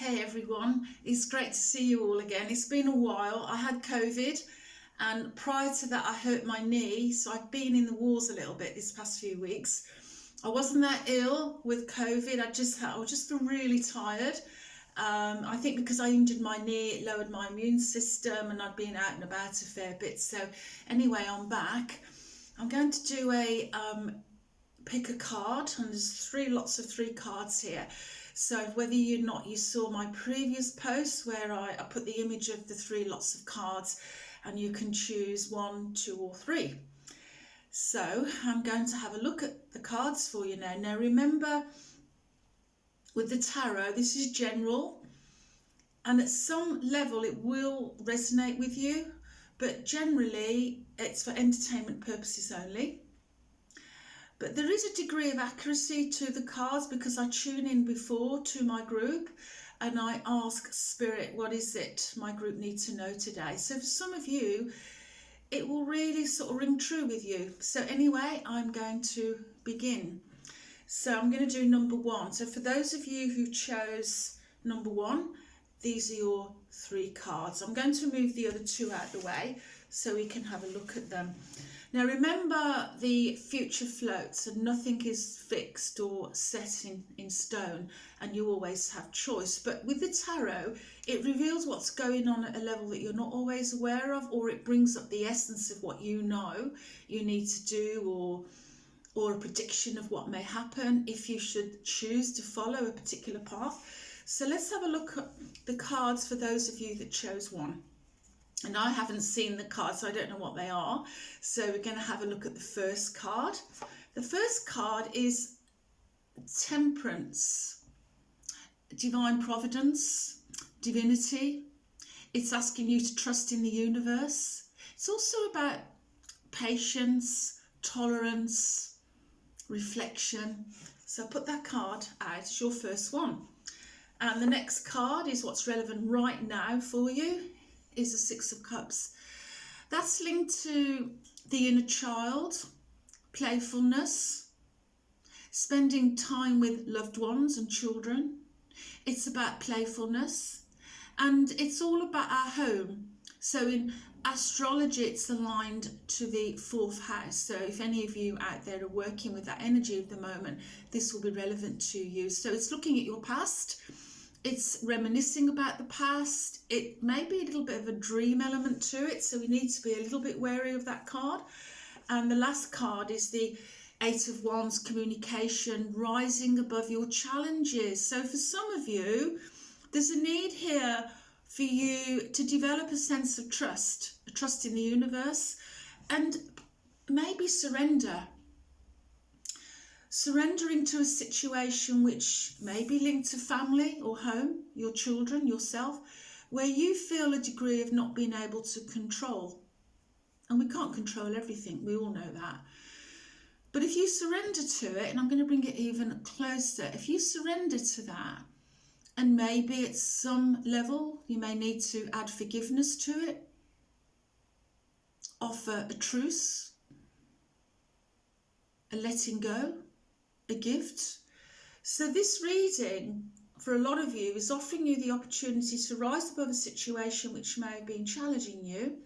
Hey everyone, it's great to see you all again. It's been a while. I had COVID and prior to that I hurt my knee, so I've been in the wars a little bit this past few weeks. I wasn't that ill with COVID, I was just really tired. I think because I injured my knee, it lowered my immune system and I'd been out and about a fair bit. So anyway, I'm back. I'm going to do a pick a card, and there's lots of three cards here. So whether you saw my previous post where I put the image of the three lots of cards, and you can choose 1, 2 or 3. So I'm going to have a look at the cards for you now. Now remember, with the tarot, this is general, and at some level it will resonate with you, but generally it's for entertainment purposes only. But there is a degree of accuracy to the cards because I tune in before to my group and I ask Spirit, what is it my group needs to know today? So for some of you, it will really sort of ring true with you. So anyway, I'm going to begin. So I'm going to do number 1. So for those of you who chose number 1, these are your 3 cards. I'm going to move the other 2 out of the way so we can have a look at them. Now remember, the future floats and nothing is fixed or set in stone, and you always have choice. But with the tarot, it reveals what's going on at a level that you're not always aware of, or it brings up the essence of what you know you need to do, or a prediction of what may happen if you should choose to follow a particular path. So let's have a look at the cards for those of you that chose 1. And I haven't seen the cards, so I don't know what they are. So we're going to have a look at the first card. The first card is Temperance, Divine Providence, Divinity. It's asking you to trust in the universe. It's also about patience, tolerance, reflection. So put that card out as your first one. And the next card is what's relevant right now for you, is the 6 of Cups. That's linked to the inner child, playfulness, spending time with loved ones and children. It's about playfulness, and it's all about our home. So in astrology, it's aligned to the 4th house. So if any of you out there are working with that energy at the moment, this will be relevant to you. So it's looking at your past. It's reminiscing about the past. It may be a little bit of a dream element to it, so we need to be a little bit wary of that card. And the last card is the 8 of Wands, communication, rising above your challenges. So for some of you, there's a need here for you to develop a sense of trust, a trust in the universe, and maybe surrendering to a situation which may be linked to family or home, your children, yourself, where you feel a degree of not being able to control. And we can't control everything, we all know that. But if you surrender to it, and I'm going to bring it even closer, if you surrender to that, and maybe at some level you may need to add forgiveness to it, offer a truce, a letting go, a gift. So this reading for a lot of you is offering you the opportunity to rise above a situation which may have been challenging you,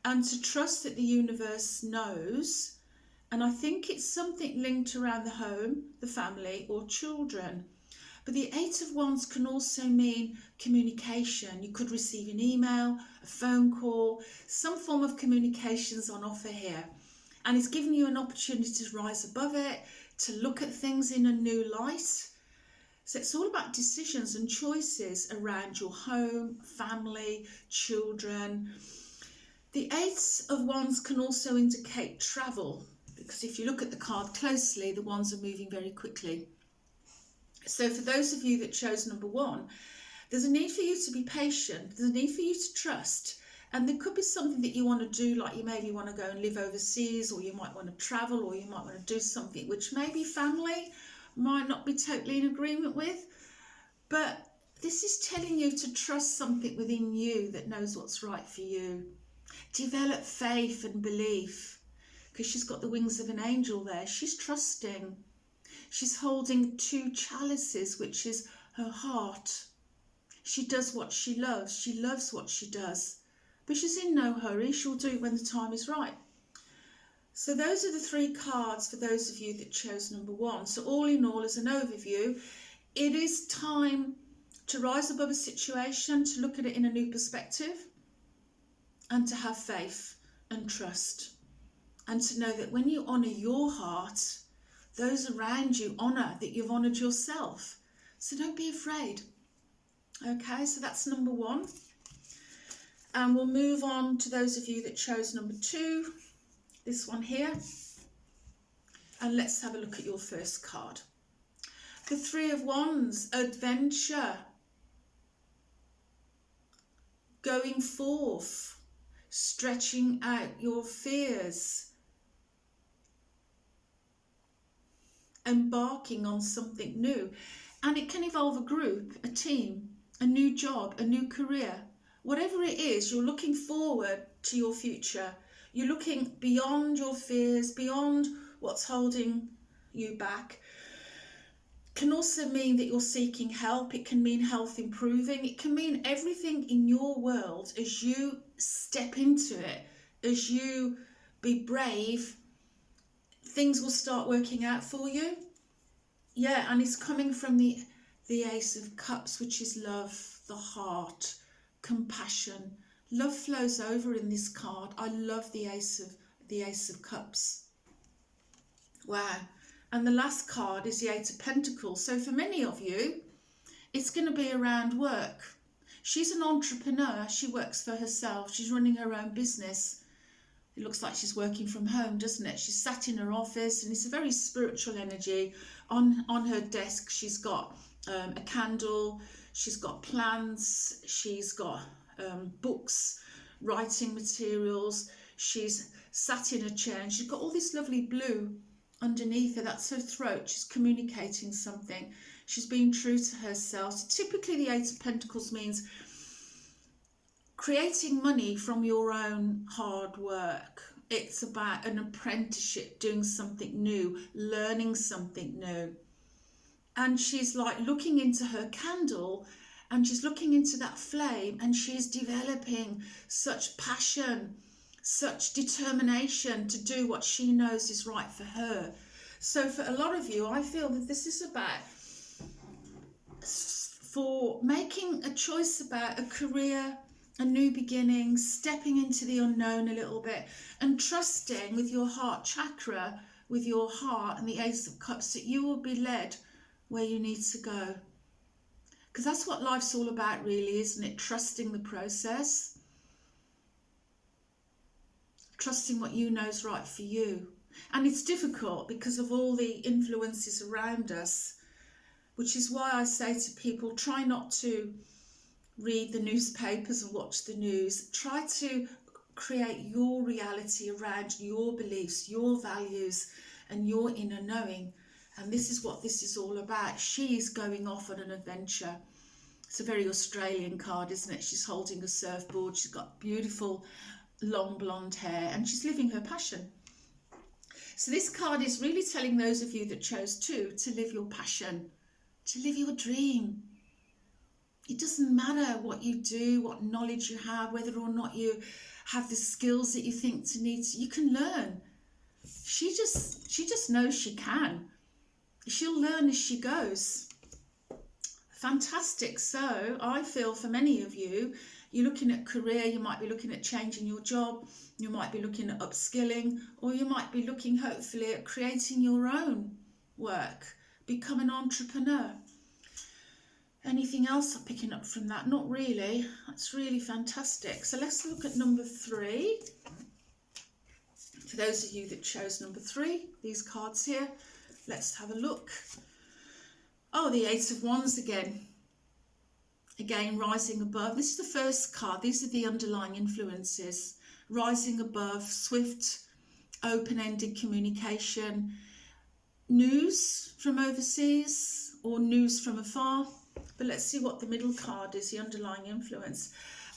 and to trust that the universe knows. And I think it's something linked around the home, the family or children. But the 8 of Wands can also mean communication. You could receive an email, a phone call, some form of communications on offer here. And it's giving you an opportunity to rise above it, to look at things in a new light. So it's all about decisions and choices around your home, family, children. The 8 of Wands can also indicate travel, because if you look at the card closely, the wands are moving very quickly. So for those of you that chose number 1, there's a need for you to be patient. There's a need for you to trust. And there could be something that you want to do, like you maybe want to go and live overseas, or you might want to travel, or you might want to do something which maybe family might not be totally in agreement with. But this is telling you to trust something within you that knows what's right for you. Develop faith and belief, because she's got the wings of an angel there. She's trusting. She's holding 2 chalices, which is her heart She does what she loves. She loves what she does. But she's in no hurry. She'll do it when the time is right. So those are the 3 cards for those of you that chose number 1. So all in all, as an overview, it is time to rise above a situation, to look at it in a new perspective, and to have faith and trust. And to know that when you honour your heart, those around you honour that you've honoured yourself. So don't be afraid. Okay, so that's number 1. And we'll move on to those of you that chose number 2, this one here. And let's have a look at your first card. The 3 of Wands, adventure, going forth, stretching out your fears, embarking on something new. And it can involve a group, a team, a new job, a new career. Whatever it is, you're looking forward to your future. You're looking beyond your fears, beyond what's holding you back. It can also mean that you're seeking help. It can mean health improving. It can mean everything in your world as you step into it, as you be brave, things will start working out for you. Yeah, and it's coming from the Ace of Cups, which is love, the heart, compassion. Love flows over in this card. I love the Ace of Cups. Wow. And the last card is the 8 of Pentacles. So for many of you, it's going to be around work. She's an entrepreneur. She works for herself. She's running her own business. It looks like she's working from home, doesn't it? She's sat in her office and it's a very spiritual energy. On her desk, she's got a candle. She's got plants. She's got books, writing materials. She's sat in a chair and she's got all this lovely blue underneath her. That's her throat. She's communicating something. She's being true to herself. So typically the 8 of Pentacles means creating money from your own hard work. It's about an apprenticeship, doing something new, learning something new. And she's like looking into her candle and she's looking into that flame and she's developing such passion, such determination to do what she knows is right for her. So for a lot of you, I feel that this is about for making a choice about a career, a new beginning, stepping into the unknown a little bit and trusting with your heart chakra, with your heart and the Ace of Cups, that you will be led where you need to go. Because that's what life's all about really, isn't it? Trusting the process. Trusting what you know is right for you. And it's difficult because of all the influences around us, which is why I say to people, try not to read the newspapers and watch the news. Try to create your reality around your beliefs, your values and your inner knowing. And this is what this is all about. She's going off on an adventure. It's a very Australian card, isn't it? She's holding a surfboard. She's got beautiful long blonde hair and she's living her passion. So this card is really telling those of you that chose to live your passion, to live your dream. It doesn't matter what you do, what knowledge you have, whether or not you have the skills that you think to need to, you can learn. She just knows she can. She'll learn as she goes. Fantastic. So I feel for many of you, you're looking at career, you might be looking at changing your job, you might be looking at upskilling, or you might be looking hopefully at creating your own work, become an entrepreneur. Anything else I'm picking up from that? Not really. That's really fantastic. So let's look at number 3. For those of you that chose number 3, these cards here, let's have a look. Oh, the 8 of Wands again. Again, rising above. This is the first card. These are the underlying influences. Rising above, swift, open-ended communication, news from overseas or news from afar. But let's see what the middle card is, the underlying influence.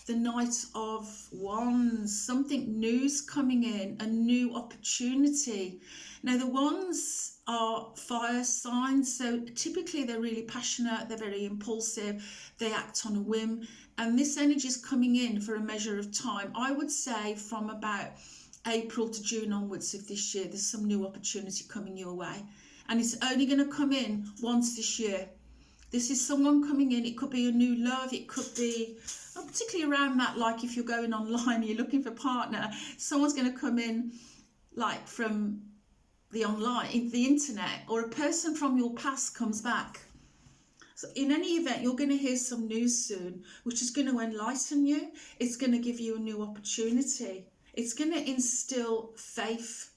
The Knight of Wands, something new's coming in, a new opportunity. Now the Wands are fire signs, so typically they're really passionate, they're very impulsive, they act on a whim, and this energy is coming in for a measure of time. I would say from about April to June onwards of this year, there's some new opportunity coming your way, and it's only going to come in once this year. This is someone coming in. It could be a new love, it could be particularly around that, like if you're going online and you're looking for a partner, someone's going to come in like from the online, the internet, or a person from your past comes back. So in any event, you're going to hear some news soon, which is going to enlighten you. It's going to give you a new opportunity. It's going to instill faith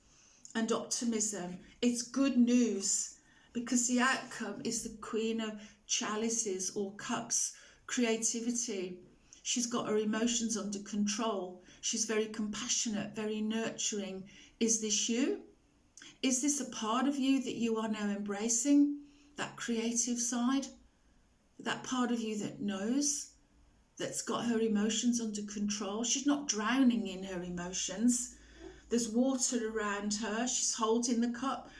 and optimism. It's good news, because the outcome is the Queen of Chalices or Cups, creativity. She's got her emotions under control. She's very compassionate, very nurturing. Is this you? Is this a part of you that you are now embracing? That creative side? That part of you that knows, that's got her emotions under control? She's not drowning in her emotions. There's water around her. She's holding the cup.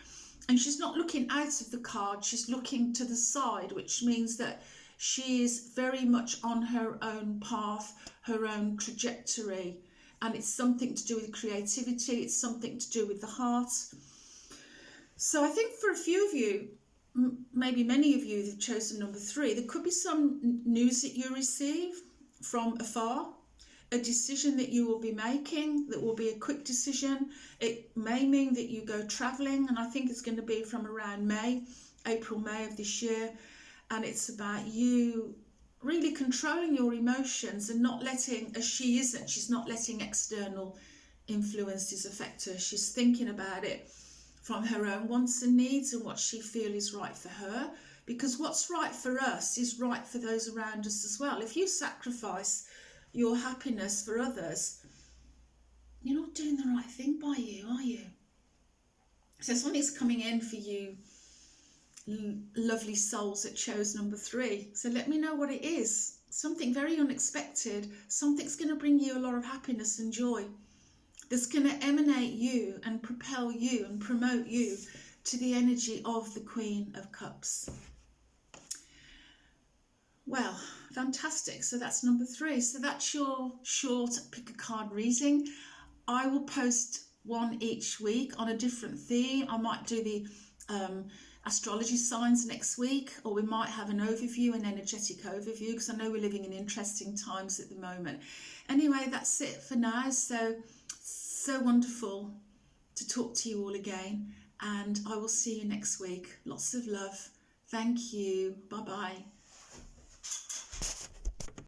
And she's not looking out of the card. She's looking to the side, which means that she is very much on her own path, her own trajectory. And it's something to do with creativity. It's something to do with the heart. So I think for a few of you, maybe many of you who've chosen number 3, there could be some news that you receive from afar, a decision that you will be making that will be a quick decision. It may mean that you go travelling, and I think it's going to be from around May, April, May of this year, and it's about you really controlling your emotions and not letting, as she isn't, she's not letting external influences affect her. She's thinking about it from her own wants and needs and what she feels is right for her, because what's right for us is right for those around us as well. If you sacrifice your happiness for others, you're not doing the right thing by you, are you? So something's coming in for you, lovely souls that chose number 3. So let me know what it is. Something very unexpected. Something's going to bring you a lot of happiness and joy, that's going to emanate you and propel you and promote you to the energy of the Queen of Cups. Well, fantastic. So that's number 3. So that's your short pick a card reading. I will post one each week on a different theme. I might do the astrology signs next week, or we might have an overview, an energetic overview, because I know we're living in interesting times at the moment. Anyway, that's it for now. So wonderful to talk to you all again, and I will see you next week. Lots of love. Thank you. Bye bye.